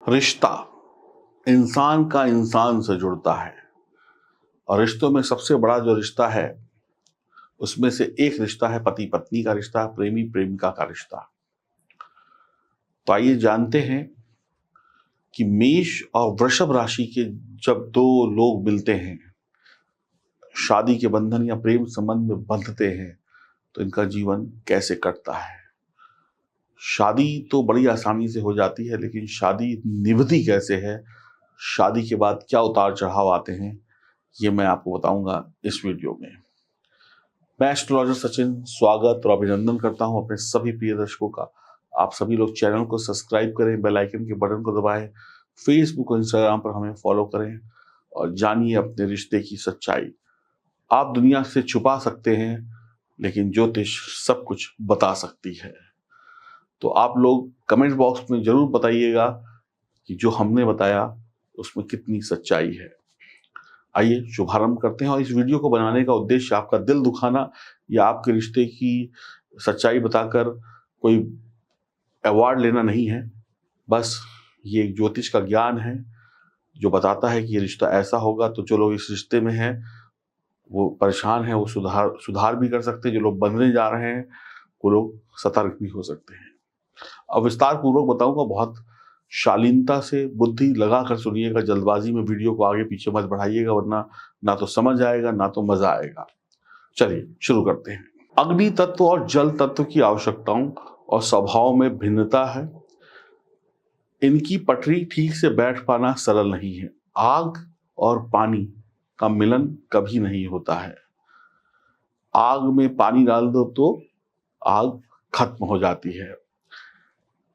रिश्ता इंसान का इंसान से जुड़ता है और रिश्तों में सबसे बड़ा जो रिश्ता है उसमें से एक रिश्ता है पति पत्नी का रिश्ता, प्रेमी प्रेमिका का रिश्ता। तो आइए जानते हैं कि मेष और वृषभ राशि के जब दो लोग मिलते हैं, शादी के बंधन या प्रेम संबंध में बंधते हैं, तो इनका जीवन कैसे कटता है। शादी तो बड़ी आसानी से हो जाती है, लेकिन शादी निभती कैसे है, शादी के बाद क्या उतार चढ़ाव आते हैं, ये मैं आपको बताऊंगा इस वीडियो में। मैं एस्ट्रोलॉजर सचिन स्वागत और अभिनंदन करता हूं अपने सभी प्रिय दर्शकों का। आप सभी लोग चैनल को सब्सक्राइब करें, बेल आइकन के बटन को दबाएं, फेसबुक और इंस्टाग्राम पर हमें फॉलो करें और जानिए अपने रिश्ते की सच्चाई। आप दुनिया से छुपा सकते हैं, लेकिन ज्योतिष सब कुछ बता सकती है। तो आप लोग कमेंट बॉक्स में जरूर बताइएगा कि जो हमने बताया उसमें कितनी सच्चाई है। आइए शुभारंभ करते हैं। और इस वीडियो को बनाने का उद्देश्य आपका दिल दुखाना या आपके रिश्ते की सच्चाई बताकर कोई अवार्ड लेना नहीं है। बस ये एक ज्योतिष का ज्ञान है जो बताता है कि ये रिश्ता ऐसा होगा, तो जो लोग इस रिश्ते में हैं वो परेशान हैं, वो सुधार भी कर सकते हैं। जो लोग बंधने जा रहे हैं वो लोग सतर्क भी हो सकते हैं। अब विस्तार पूर्वक बताऊंगा, बहुत शालीनता से बुद्धि लगाकर सुनिएगा। जल्दबाजी में वीडियो को आगे पीछे मत बढ़ाइएगा, वरना ना तो समझ आएगा ना तो मजा आएगा। चलिए शुरू करते हैं। अग्नि तत्व और जल तत्व की आवश्यकताओं और स्वभाव में भिन्नता है। इनकी पटरी ठीक से बैठ पाना सरल नहीं है। आग और पानी का मिलन कभी नहीं होता है। आग में पानी डाल दो तो आग खत्म हो जाती है।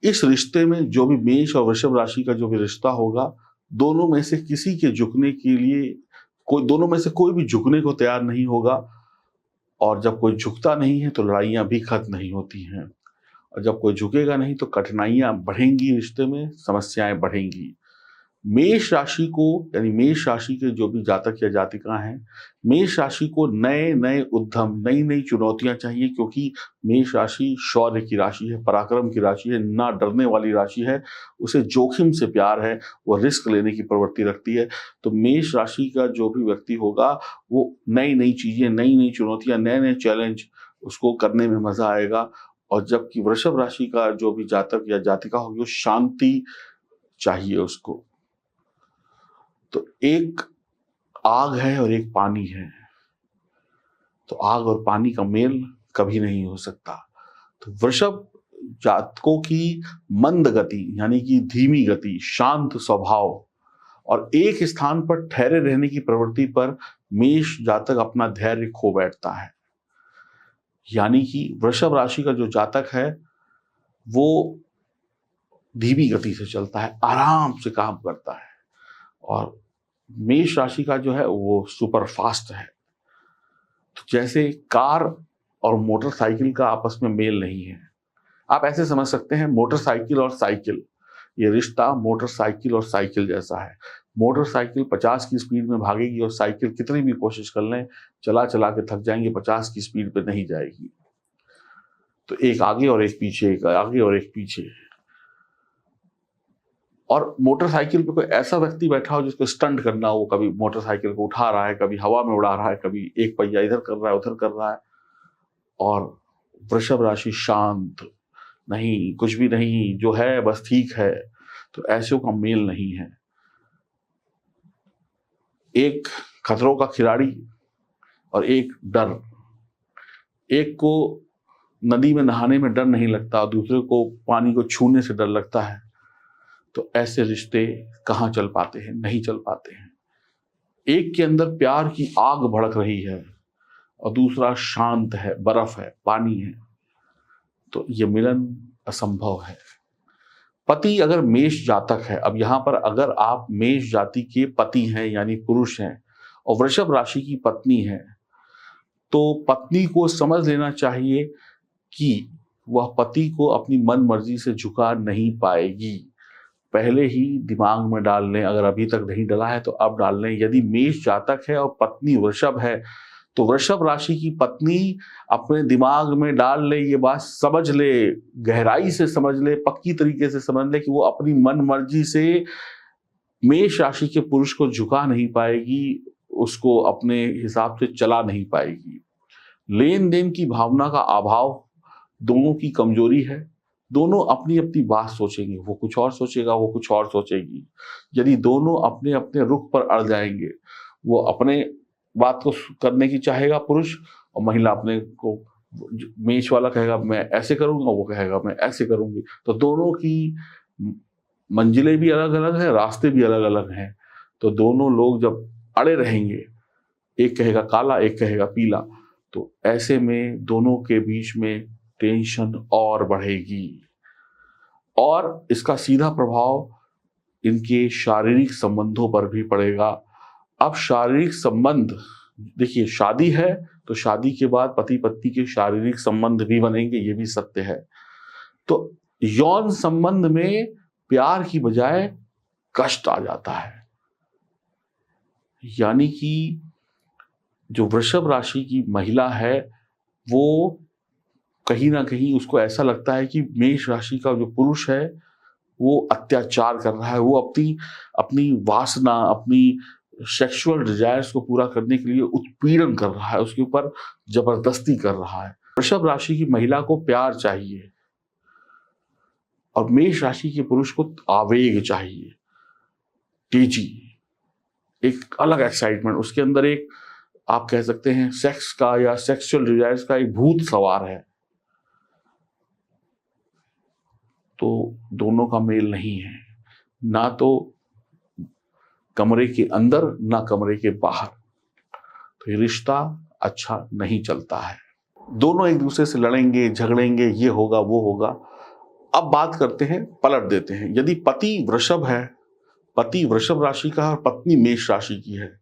इस रिश्ते में जो भी मेष और वृषभ राशि का जो भी रिश्ता होगा, दोनों में से किसी के झुकने के लिए दोनों में से कोई भी झुकने को तैयार नहीं होगा। और जब कोई झुकता नहीं है तो लड़ाइयां भी खत्म नहीं होती हैं। और जब कोई झुकेगा नहीं तो कठिनाइयां बढ़ेंगी, रिश्ते में समस्याएं बढ़ेंगी। मेष राशि को यानी मेष राशि के जो भी जातक या जातिका हैं, मेष राशि को नए नए उद्यम, नई नई चुनौतियां चाहिए, क्योंकि मेष राशि शौर्य की राशि है, पराक्रम की राशि है, ना डरने वाली राशि है। उसे जोखिम से प्यार है, वो रिस्क लेने की प्रवृत्ति रखती है। तो मेष राशि का जो भी व्यक्ति होगा वो नई नई चीजें, नई नई चुनौतियां, नए नए चैलेंज, उसको करने में मजा आएगा। और जबकि वृषभ राशि का जो भी जातक या जातिका होगी, वो शांति चाहिए उसको। तो एक आग है और एक पानी है, तो आग और पानी का मेल कभी नहीं हो सकता। तो वृषभ जातकों की मंद गति यानी कि धीमी गति, शांत स्वभाव और एक स्थान पर ठहरे रहने की प्रवृत्ति पर मेष जातक अपना धैर्य खो बैठता है। यानी कि वृषभ राशि का जो जातक है वो धीमी गति से चलता है, आराम से काम करता है। और मेष राशि का जो है वो सुपर फास्ट है। तो जैसे कार और मोटरसाइकिल का आपस में मेल नहीं है। आप ऐसे समझ सकते हैं, मोटरसाइकिल और साइकिल, ये रिश्ता मोटरसाइकिल और साइकिल जैसा है। मोटरसाइकिल 50 की स्पीड में भागेगी और साइकिल कितनी भी कोशिश कर लें, चला चला के थक जाएंगे, 50 की स्पीड पे नहीं जाएगी। तो एक आगे और एक पीछे, एक आगे और एक पीछे। और मोटरसाइकिल पे कोई ऐसा व्यक्ति बैठा हो जिसको स्टंट करना हो, कभी मोटरसाइकिल को उठा रहा है, कभी हवा में उड़ा रहा है, कभी एक पहिया इधर कर रहा है उधर कर रहा है। और वृषभ राशि शांत, नहीं कुछ भी नहीं, जो है बस ठीक है। तो ऐसों का मेल नहीं है। एक खतरों का खिलाड़ी और एक डर। एक को नदी में नहाने में डर नहीं लगता, दूसरे को पानी को छूने से डर लगता है। तो ऐसे रिश्ते कहाँ चल पाते हैं, नहीं चल पाते हैं। एक के अंदर प्यार की आग भड़क रही है और दूसरा शांत है, बर्फ है, पानी है। तो ये मिलन असंभव है। पति अगर मेष जातक है, अब यहां पर अगर आप मेष जाति के पति हैं यानी पुरुष हैं और वृषभ राशि की पत्नी है, तो पत्नी को समझ लेना चाहिए कि वह पति को अपनी मन मर्जी से झुका नहीं पाएगी। पहले ही दिमाग में डाल लें, अगर अभी तक नहीं डला है तो अब डाल लें। यदि मेष जातक है और पत्नी वृषभ है तो वृषभ राशि की पत्नी अपने दिमाग में डाल ले, ये बात समझ ले, गहराई से समझ ले, पक्की तरीके से समझ ले कि वो अपनी मन मर्जी से मेष राशि के पुरुष को झुका नहीं पाएगी, उसको अपने हिसाब से चला नहीं पाएगी। लेन देन की भावना का अभाव दोनों की कमजोरी है। दोनों अपनी अपनी बात सोचेंगे, वो कुछ और सोचेगा, वो कुछ और सोचेगी। यदि दोनों अपने अपने रुख पर अड़ जाएंगे, वो अपने बात को करने की चाहेगा पुरुष, और महिला अपने को, मेष वाला कहेगा मैं ऐसे करूंगा, वो कहेगा मैं ऐसे करूंगी। तो दोनों की मंजिलें भी अलग अलग हैं, रास्ते भी अलग अलग हैं। तो दोनों लोग जब अड़े रहेंगे, एक कहेगा काला, एक कहेगा पीला, तो ऐसे में दोनों के बीच में टेंशन और बढ़ेगी, और इसका सीधा प्रभाव इनके शारीरिक संबंधों पर भी पड़ेगा। अब शारीरिक संबंध, देखिए शादी है तो शादी के बाद पति पत्नी के शारीरिक संबंध भी बनेंगे, ये भी सत्य है। तो यौन संबंध में प्यार की बजाय कष्ट आ जाता है। यानी कि जो वृषभ राशि की महिला है, वो कहीं ना कहीं उसको ऐसा लगता है कि मेष राशि का जो पुरुष है वो अत्याचार कर रहा है, वो अपनी अपनी वासना, अपनी सेक्सुअल डिजायर्स को पूरा करने के लिए उत्पीड़न कर रहा है, उसके ऊपर जबरदस्ती कर रहा है। वृषभ राशि की महिला को प्यार चाहिए और मेष राशि के पुरुष को आवेग चाहिए, तेजी, एक अलग एक्साइटमेंट, उसके अंदर एक, आप कह सकते हैं सेक्स का या सेक्सुअल डिजायर्स का एक भूत सवार है। तो दोनों का मेल नहीं है, ना तो कमरे के अंदर ना कमरे के बाहर। तो ये रिश्ता अच्छा नहीं चलता है, दोनों एक दूसरे से लड़ेंगे, झगड़ेंगे, ये होगा वो होगा। अब बात करते हैं, पलट देते हैं। यदि पति वृषभ है, पति वृषभ राशि का और पत्नी मेष राशि की है,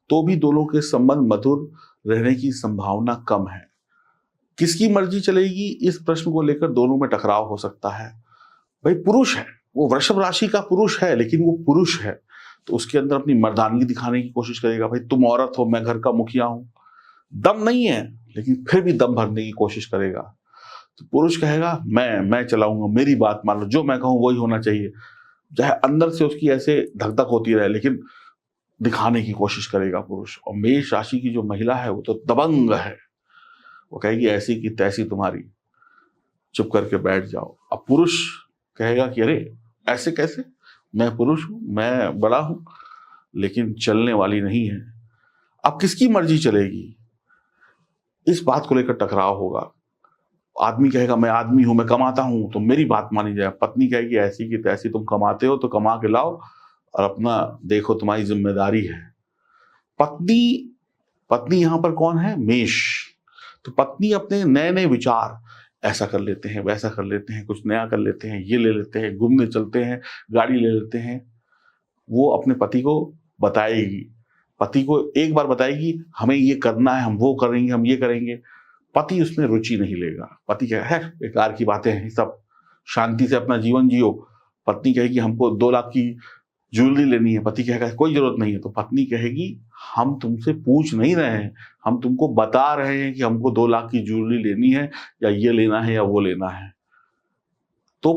तो भी दोनों के संबंध मधुर रहने की संभावना कम है। किसकी मर्जी चलेगी, इस प्रश्न को लेकर दोनों में टकराव हो सकता है। भाई पुरुष है, वो वृषभ राशि का पुरुष है, लेकिन वो पुरुष है तो उसके अंदर अपनी मर्दानगी दिखाने की कोशिश करेगा। भाई तुम औरत हो, मैं घर का मुखिया हूं, दम नहीं है लेकिन फिर भी दम भरने की कोशिश करेगा। तो पुरुष कहेगा मैं चलाऊंगा, मेरी बात मान लो, जो मैं कहूं वही होना चाहिए, चाहे अंदर से उसकी ऐसे धक धक होती रहे, लेकिन दिखाने की कोशिश करेगा पुरुष। और मेष राशि की जो महिला है वो तो दबंग है, वो कहेगी ऐसी की तैसी तुम्हारी, चुप करके बैठ जाओ। अब पुरुष कहेगा कि अरे ऐसे कैसे, मैं पुरुष हूं, मैं बड़ा हूं, लेकिन चलने वाली नहीं है। अब किसकी मर्जी चलेगी, इस बात को लेकर टकराव होगा। आदमी कहेगा मैं आदमी हूं, मैं कमाता हूं, तो मेरी बात मानी जाए। पत्नी कहेगी ऐसी की तैसी, तुम कमाते हो तो कमा के लाओ और अपना देखो, तुम्हारी जिम्मेदारी है। पत्नी यहां पर कौन है, मेष। तो पत्नी अपने नए नए विचार, ऐसा कर लेते हैं, वैसा कर लेते हैं, कुछ नया कर लेते हैं, ये ले लेते हैं, घूमने चलते हैं, गाड़ी ले लेते हैं, वो अपने पति को बताएगी। पति को एक बार बताएगी हमें ये करना है, हम वो करेंगे, हम ये करेंगे। पति उसमें रुचि नहीं लेगा, पति कहेगा है बेकार की बातें हैं सब, शांति से अपना जीवन जियो। पत्नी कहेगी हमको 2 लाख की ज्वेलरी लेनी है, पति कहेगा कोई जरूरत नहीं है। तो पत्नी कहेगी हम तुमसे पूछ नहीं रहे हैं, हम तुमको बता रहे हैं कि हमको 2 लाख की ज्वेलरी लेनी है, या ये लेना है या वो लेना है। तो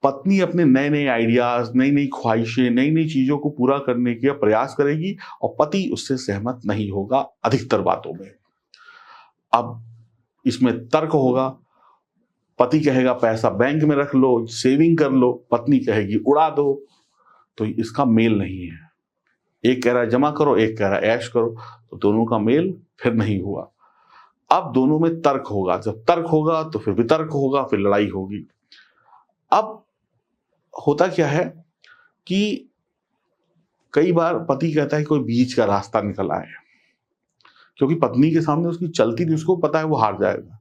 पत्नी अपने नए नए आइडियाज, नई नई ख्वाहिशें, नई नई चीजों को पूरा करने का प्रयास करेगी और पति उससे सहमत नहीं होगा अधिकतर बातों में। अब इसमें तर्क होगा, पति कहेगा पैसा बैंक में रख लो, सेविंग कर लो, पत्नी कहेगी उड़ा दो। तो इसका मेल नहीं है, एक कह रहा है जमा करो, एक कह रहा है ऐश करो, तो दोनों का मेल फिर नहीं हुआ। अब दोनों में तर्क होगा, जब तर्क होगा तो फिर वितर्क होगा, फिर लड़ाई होगी। अब होता क्या है कि कई बार पति कहता है कोई बीच का रास्ता निकल आए, क्योंकि पत्नी के सामने उसकी चलती नहीं, उसको पता है वो हार जाएगा,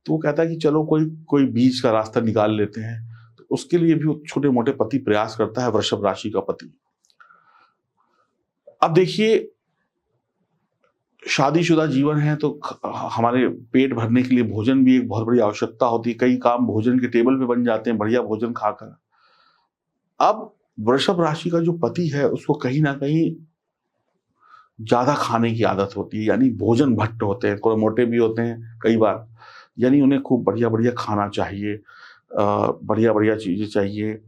तो वो कहता है कि चलो कोई बीच का रास्ता निकाल लेते हैं। तो उसके लिए भी छोटे मोटे पति प्रयास करता है, वृषभ राशि का पति। अब देखिए शादीशुदा जीवन है तो हमारे पेट भरने के लिए भोजन भी एक बहुत बड़ी आवश्यकता होती है, कई काम भोजन के टेबल पे बन जाते हैं बढ़िया भोजन खाकर। अब वृषभ राशि का जो पति है उसको कहीं ना कहीं ज़्यादा खाने की आदत होती है, यानी भोजन भट्ट होते हैं, थोड़े मोटे भी होते हैं कई बार, यानी उन्हें खूब बढ़िया-बढ़िया खाना चाहिए, बढ़िया-बढ़िया चीज़ें चाहिए,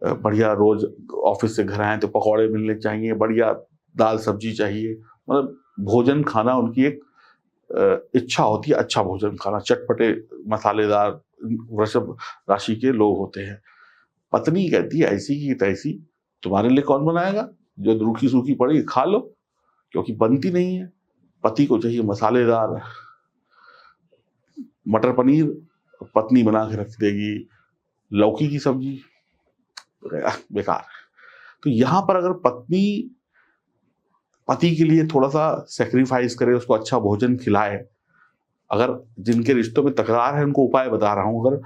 बढ़िया रोज़ ऑफ़िस से घर आएँ तो पकौड़े मिलने चाहिए, बढ़िया दाल-सब्ज़ी चाहिए। मतलब भोजन खाना उनकी एक इच्छा होती है, अच्छा भोजन खाना, चटपटे, मसालेदार वृषभ राशि के लोग होते हैं। पत्नी कहती है ऐसी की तैसी, तुम्हारे लिए कौन बनाएगा? जो रूखी-सूखी पड़ी खा लो, क्योंकि बनती नहीं है। पति को चाहिए मसालेदार मटर पनीर, पत्नी बना के रख देगी लौकी की सब्जी, बेकार। तो यहाँ पर अगर पत्नी पति के लिए थोड़ा-सा सैक्रिफाइस करे, उसको अच्छा भोजन खिलाए, अगर जिनके रिश्तों में तकरार है उनको उपाय बता रहा हूँ, अगर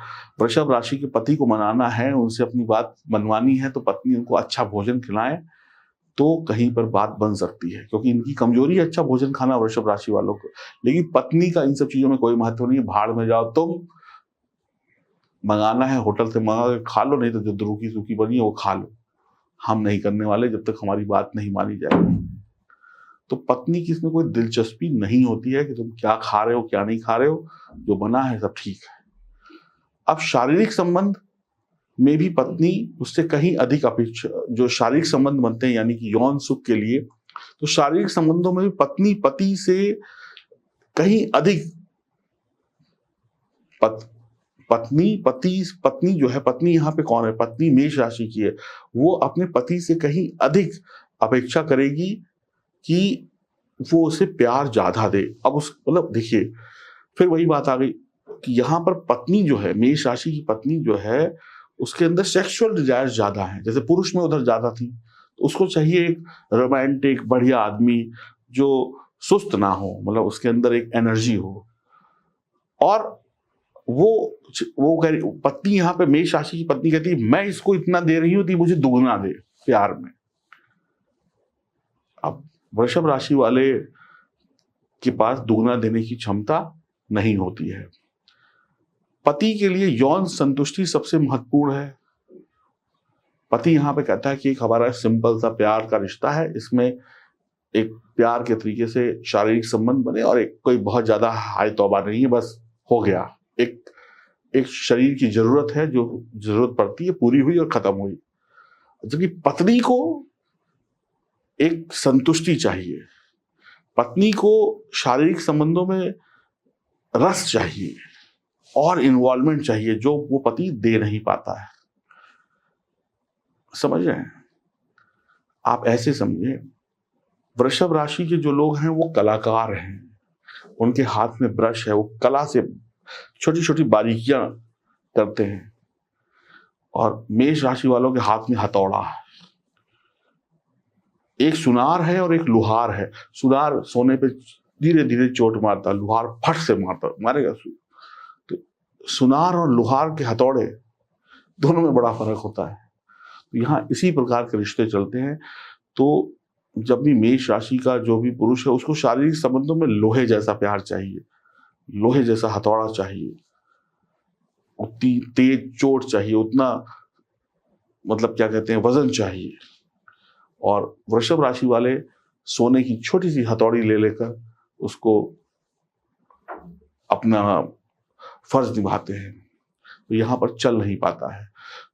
वृषभ राशि के पति को मनाना है, उनसे अपनी बात मनवानी है, तो पत्नी उनको अच्छा भोजन खिलाए, तो कहीं पर बात बन सकती है, क्योंकि इनकी कमजोरी है अच्छा भोजन खाना वृषभ राशि वालों को। लेकिन पत्नी का इन सब चीज़ों में कोई महत्व नहीं है, भाड़ में जाओ तुम, मंगाना है होटल से मंगा के खा लो, नहीं तो जो रूखी-सूखी बनी है वो खा लो। हम नहीं करने वाले जब तक हमारी बात नहीं मानी जाएगी। तो पत्नी की इसमें कोई दिलचस्पी नहीं होती है कि तुम क्या खा रहे हो, क्या नहीं खा रहे हो, जो बना है सब ठीक है। अब शारीरिक संबंध में भी पत्नी उससे कहीं अधिक अपेक्षा, जो शारीरिक संबंध बनते हैं यानी कि यौन सुख के लिए, तो शारीरिक संबंधों में भी पत्नी पति से कहीं अधिक पत्नी जो है, पत्नी यहाँ पे कौन है? पत्नी मेष राशि की है। वो अपने पति से कहीं अधिक अपेक्षा करेगी कि वो उसे प्यार ज़्यादा दे। अब उस मतलब देखिए, फिर वही बात आ गई कि यहाँ पर पत्नी जो है, मेष राशि की पत्नी जो है, उसके अंदर सेक्सुअल डिज़ायर्स ज़्यादा हैं। जैसे पुरुष में उधर ज़्यादा थी, तो उसको चाहिए एक रोमांटिक बढ़िया आदमी जो सुस्त ना हो, मतलब उसके अंदर एक एनर्जी हो। और वो कह रही पत्नी, यहाँ पे मेष राशि की पत्नी कहती है मैं इसको इतना दे रही हूँ तो मुझे दुगना दे प्यार में। अब वृषभ राशि वाले के पास दुगना देने की क्षमता नहीं होती है। पति के लिए यौन संतुष्टि सबसे महत्वपूर्ण है। पति यहाँ पे कहता है कि एक हमारा सिंपल सा प्यार का रिश्ता है, इसमें एक प्यार के तरीके से शारीरिक संबंध बने और एक कोई बहुत ज्यादा हाय तौबा नहीं है, बस हो गया। एक शरीर की जरूरत है, जो जरूरत पड़ती है पूरी हुई और खत्म हुई। जबकि पत्नी को एक संतुष्टि चाहिए, पत्नी को शारीरिक संबंधों में रस चाहिए और इन्वॉल्वमेंट चाहिए, जो वो पति दे नहीं पाता है। समझ रहे हैं? आप ऐसे समझे, वृषभ राशि के जो लोग हैं वो कलाकार हैं, उनके हाथ में ब्रश है, वो कला से छोटी छोटी बारीकियां करते हैं। और मेष राशि वालों के हाथ में हथौड़ा है, एक सुनार है और एक लुहार है। सुनार सोने पे धीरे धीरे चोट मारता, लुहार फट से मारेगा। तो सुनार और लुहार के हथौड़े दोनों में बड़ा फर्क होता है। तो यहाँ इसी प्रकार के रिश्ते चलते हैं। तो जब भी मेष राशि का जो भी पुरुष है, उसको शारीरिक संबंधों में लोहे जैसा प्यार चाहिए, लोहे जैसा हथौड़ा चाहिए, उतनी तेज चोट चाहिए, उतना मतलब क्या कहते हैं वजन चाहिए। और वृषभ राशि वाले सोने की छोटी सी हथौड़ी ले लेकर उसको अपना फर्ज निभाते हैं, तो यहाँ पर चल नहीं पाता है।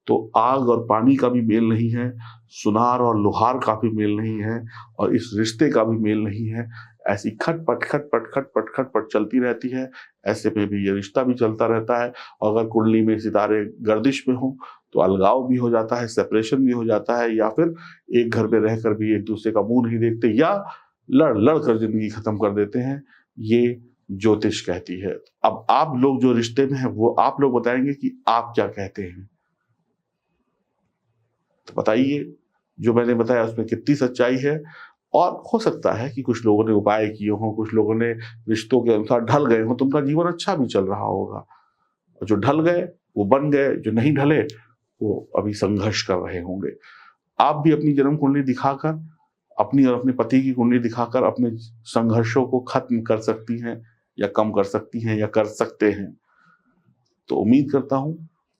तो आग और पानी का भी मेल नहीं है, सुनार और लोहार का भी मेल नहीं है, और इस रिश्ते का भी मेल नहीं है। ऐसी खटपट खटपट खटपट खटपट चलती रहती है। ऐसे में भी ये रिश्ता भी चलता रहता है। और अगर कुंडली में सितारे गर्दिश में हो तो अलगाव भी हो जाता है, सेपरेशन भी हो जाता है, या फिर एक घर में रहकर भी एक दूसरे का मुंह नहीं देखते, या लड़ लड़ कर जिंदगी खत्म कर देते हैं। ये ज्योतिष कहती है। अब आप लोग जो रिश्ते में हैं वो आप लोग बताएंगे कि आप क्या कहते हैं। तो बताइए, जो मैंने बताया उसमें कितनी सच्चाई है। और हो सकता है कि कुछ लोगों ने उपाय किए हों, कुछ लोगों ने रिश्तों के अनुसार ढल गए हों, तो उनका जीवन अच्छा भी चल रहा होगा। और जो ढल गए वो बन गए, जो नहीं ढले वो अभी संघर्ष कर रहे होंगे। आप भी अपनी जन्म कुंडली दिखाकर, अपनी और अपने पति की कुंडली दिखाकर अपने संघर्षों को खत्म कर सकती हैं, या कम कर सकती हैं, या कर सकते हैं। तो उम्मीद करता हूं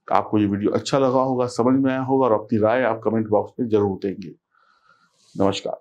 आपको ये वीडियो अच्छा लगा होगा, समझ में आया होगा, और अपनी राय आप कमेंट बॉक्स में जरूर देंगे। नमस्कार।